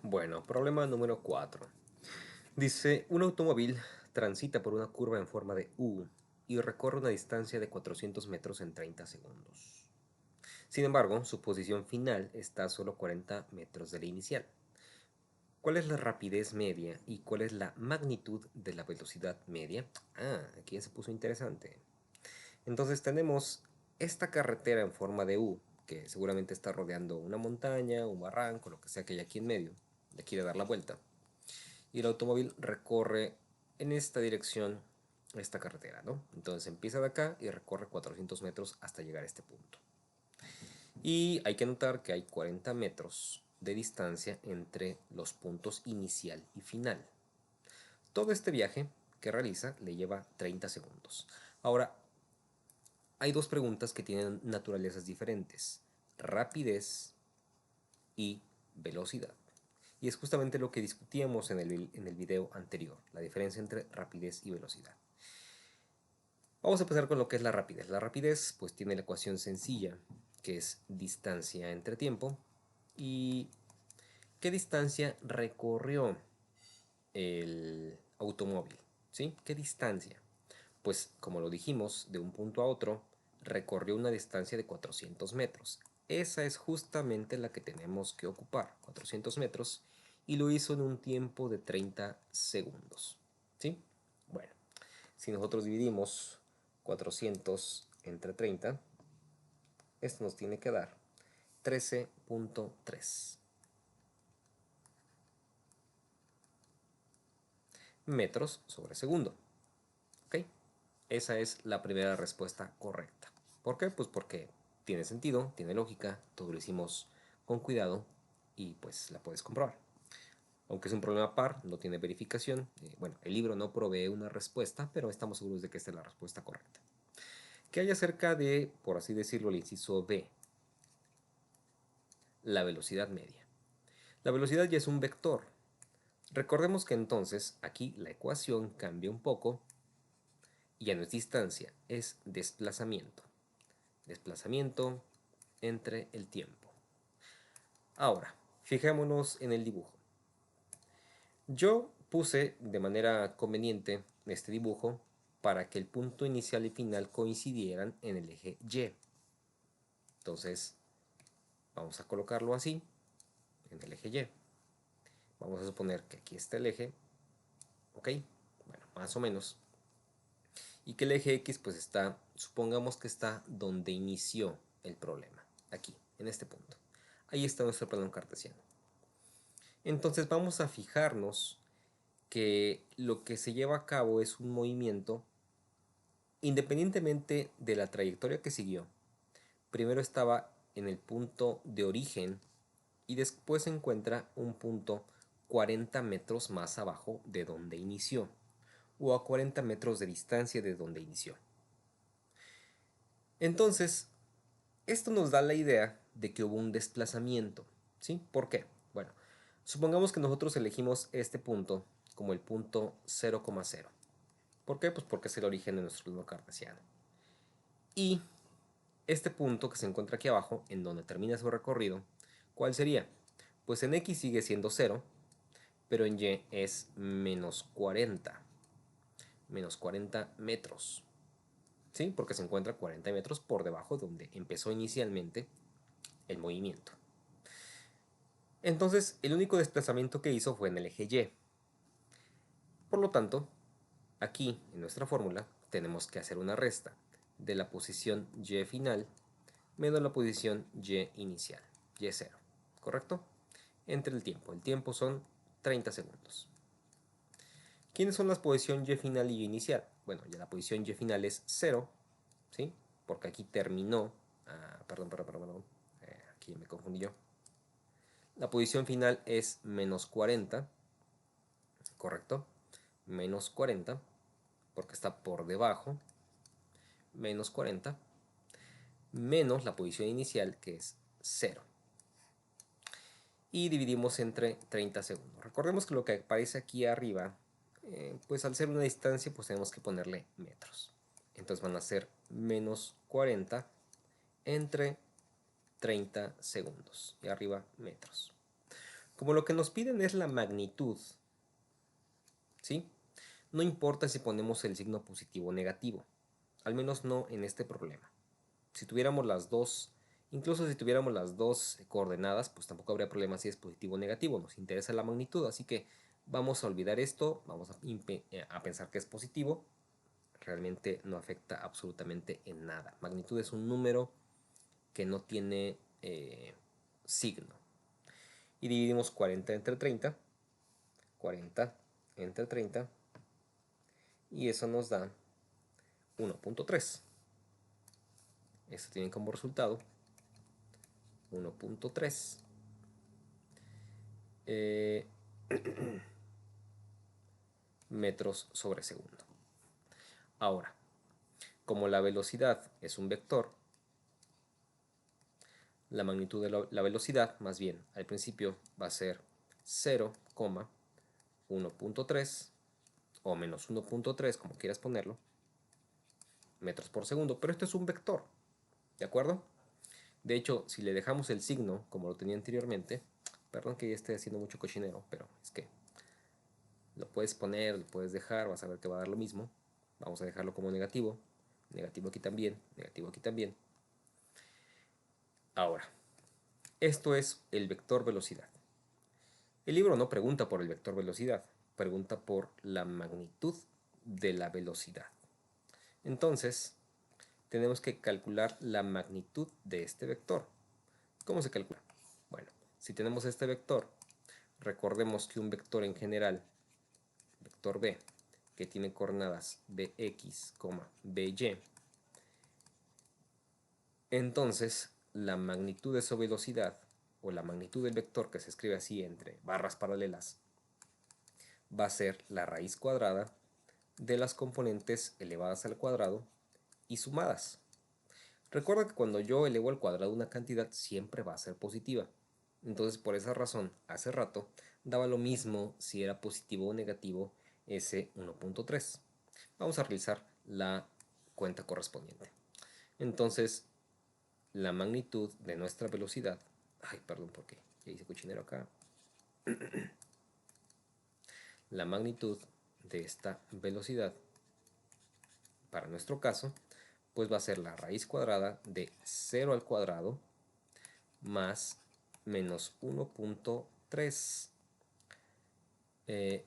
Bueno, problema número 4. Dice, un automóvil transita por una curva en forma de U y recorre una distancia de 400 metros en 30 segundos. Sin embargo, su posición final está a solo 40 metros de la inicial. ¿Cuál es la rapidez media y cuál es la magnitud de la velocidad media? Aquí ya se puso interesante. Entonces tenemos esta carretera en forma de U, que seguramente está rodeando una montaña, un barranco, lo que sea que hay aquí en medio. Le quiere dar la vuelta. Y el automóvil recorre en esta dirección esta carretera, ¿no? Entonces empieza de acá y recorre 400 metros hasta llegar a este punto. Y hay que notar que hay 40 metros de distancia entre los puntos inicial y final. Todo este viaje que realiza le lleva 30 segundos. Ahora, hay dos preguntas que tienen naturalezas diferentes: rapidez y velocidad. Y es justamente lo que discutíamos en el video anterior, la diferencia entre rapidez y velocidad. Vamos a empezar con lo que es la rapidez. La rapidez pues tiene la ecuación sencilla, que es distancia entre tiempo. ¿Y qué distancia recorrió el automóvil? ¿Sí? ¿Qué distancia? Pues como lo dijimos, de un punto a otro recorrió una distancia de 400 metros. Esa es justamente la que tenemos que ocupar, 400 metros, y lo hizo en un tiempo de 30 segundos. ¿Sí? Bueno, si nosotros dividimos 400 entre 30, esto nos tiene que dar 13.3 metros sobre segundo. ¿Ok? Esa es la primera respuesta correcta. ¿Por qué? Pues porque tiene sentido, tiene lógica, todo lo hicimos con cuidado y pues la puedes comprobar. Aunque es un problema par, no tiene verificación. Bueno, el libro no provee una respuesta, pero estamos seguros de que esta es la respuesta correcta. ¿Qué hay acerca de, por así decirlo, el inciso B? La velocidad media. La velocidad ya es un vector. Recordemos que entonces aquí la ecuación cambia un poco y ya no es distancia, es desplazamiento. Desplazamiento entre el tiempo. Ahora, fijémonos en el dibujo. Yo puse de manera conveniente este dibujo para que el punto inicial y final coincidieran en el eje Y. Entonces, vamos a colocarlo así, en el eje Y. Vamos a suponer que aquí está el eje, ¿ok? Bueno, más o menos. Y que el eje X pues está, supongamos que está donde inició el problema, aquí, en este punto. Ahí está nuestro plano cartesiano. Entonces vamos a fijarnos que lo que se lleva a cabo es un movimiento independientemente de la trayectoria que siguió. Primero estaba en el punto de origen y después se encuentra un punto 40 metros más abajo de donde inició, o a 40 metros de distancia de donde inició. Entonces, esto nos da la idea de que hubo un desplazamiento, ¿sí? ¿Por qué? Bueno, supongamos que nosotros elegimos este punto como el punto 0,0. ¿Por qué? Pues porque es el origen de nuestro plano cartesiano. Y este punto que se encuentra aquí abajo, en donde termina su recorrido, ¿cuál sería? Pues en X sigue siendo 0, pero en Y es menos 40. Menos 40 metros. ¿Sí? Porque se encuentra 40 metros por debajo de donde empezó inicialmente el movimiento. Entonces, el único desplazamiento que hizo fue en el eje Y. Por lo tanto, aquí en nuestra fórmula tenemos que hacer una resta de la posición Y final menos la posición Y inicial, Y0, ¿correcto? Entre el tiempo. El tiempo son 30 segundos. ¿Quiénes son las posiciones Y final y Y inicial? Bueno, ya la posición Y final es 0, ¿sí? Porque aquí terminó. Perdón. Aquí me confundí yo. La posición final es menos 40, ¿correcto? Menos 40, porque está por debajo. Menos 40, menos la posición inicial, que es 0. Y dividimos entre 30 segundos. Recordemos que lo que aparece aquí arriba, pues al ser una distancia, pues tenemos que ponerle metros. Entonces van a ser menos 40 entre 30 segundos. Y arriba metros. Como lo que nos piden es la magnitud, ¿sí? No importa si ponemos el signo positivo o negativo, al menos no en este problema. Si tuviéramos las dos, incluso si tuviéramos las dos coordenadas, pues tampoco habría problema si es positivo o negativo, nos interesa la magnitud, así que vamos a olvidar esto, vamos a pensar que es positivo, realmente no afecta absolutamente en nada. Magnitud es un número que no tiene signo. Y dividimos 40 entre 30, 40 entre 30, y eso nos da 1.3. Esto tiene como resultado 1.3 metros sobre segundo. Ahora, como la velocidad es un vector, la magnitud de la velocidad, más bien, al principio va a ser 0,1.3 o menos 1.3, como quieras ponerlo, metros por segundo, pero esto es un vector, ¿de acuerdo? De hecho, si le dejamos el signo como lo tenía anteriormente, perdón que ya esté haciendo mucho cochinero, pero es que lo puedes poner, lo puedes dejar, vas a ver que va a dar lo mismo. Vamos a dejarlo como negativo, negativo aquí también, negativo aquí también. Ahora, esto es el vector velocidad. El libro no pregunta por el vector velocidad, pregunta por la magnitud de la velocidad. Entonces, tenemos que calcular la magnitud de este vector. ¿Cómo se calcula? Bueno, si tenemos este vector, recordemos que un vector en general, vector B, que tiene coordenadas bx, by, entonces la magnitud de su velocidad, o la magnitud del vector que se escribe así entre barras paralelas, va a ser la raíz cuadrada de las componentes elevadas al cuadrado y sumadas. Recuerda que cuando yo elevo al cuadrado una cantidad siempre va a ser positiva. Entonces, por esa razón, hace rato daba lo mismo si era positivo o negativo ese 1.3. Vamos a realizar la cuenta correspondiente. Entonces, la magnitud de nuestra velocidad, perdón, porque ya hice cochinero acá. La magnitud de esta velocidad, para nuestro caso, pues va a ser la raíz cuadrada de 0 al cuadrado más menos 1.3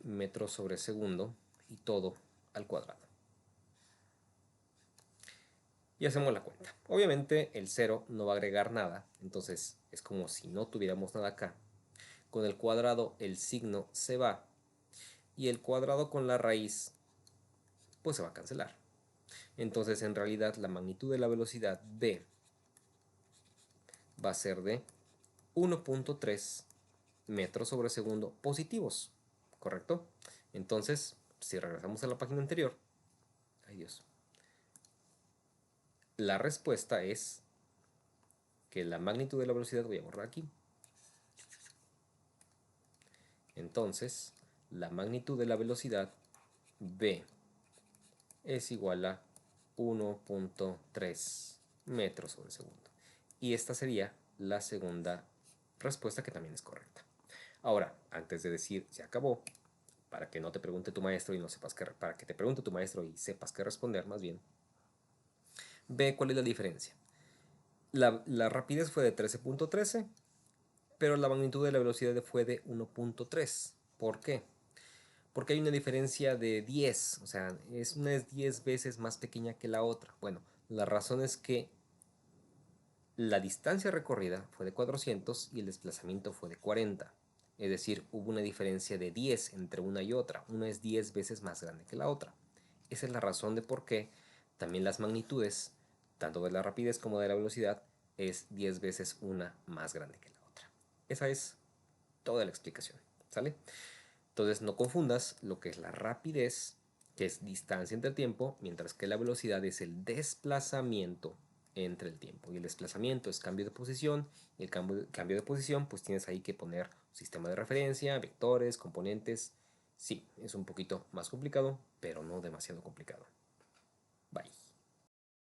metros sobre segundo, y todo al cuadrado. Y hacemos la cuenta. Obviamente el 0 no va a agregar nada, entonces es como si no tuviéramos nada acá. Con el cuadrado el signo se va y el cuadrado con la raíz pues se va a cancelar. Entonces en realidad la magnitud de la velocidad v va a ser de 1.3 metros sobre segundo positivos, ¿correcto? Entonces, si regresamos a la página anterior, ay Dios, la respuesta es que la magnitud de la velocidad, voy a borrar aquí, entonces la magnitud de la velocidad v es igual a 1.3 metros sobre segundo. Y esta sería la segunda respuesta, que también es correcta. Ahora, antes de decir se acabó, para que no te pregunte tu maestro y no sepas qué, para que te pregunte tu maestro y sepas qué responder, más bien, ve cuál es la diferencia. La rapidez fue de 13.13, pero la magnitud de la velocidad fue de 1.3. ¿Por qué? Porque hay una diferencia de 10, o sea, una es 10 veces más pequeña que la otra. Bueno, la razón es que la distancia recorrida fue de 400 y el desplazamiento fue de 40. Es decir, hubo una diferencia de 10 entre una y otra. Una es 10 veces más grande que la otra. Esa es la razón de por qué también las magnitudes, tanto de la rapidez como de la velocidad, es 10 veces una más grande que la otra. Esa es toda la explicación, ¿sale? Entonces no confundas lo que es la rapidez, que es distancia entre el tiempo, mientras que la velocidad es el desplazamiento entre el tiempo. Y el desplazamiento es cambio de posición, y el cambio de posición pues tienes ahí que poner un sistema de referencia, vectores, componentes. Sí, es un poquito más complicado, pero no demasiado complicado.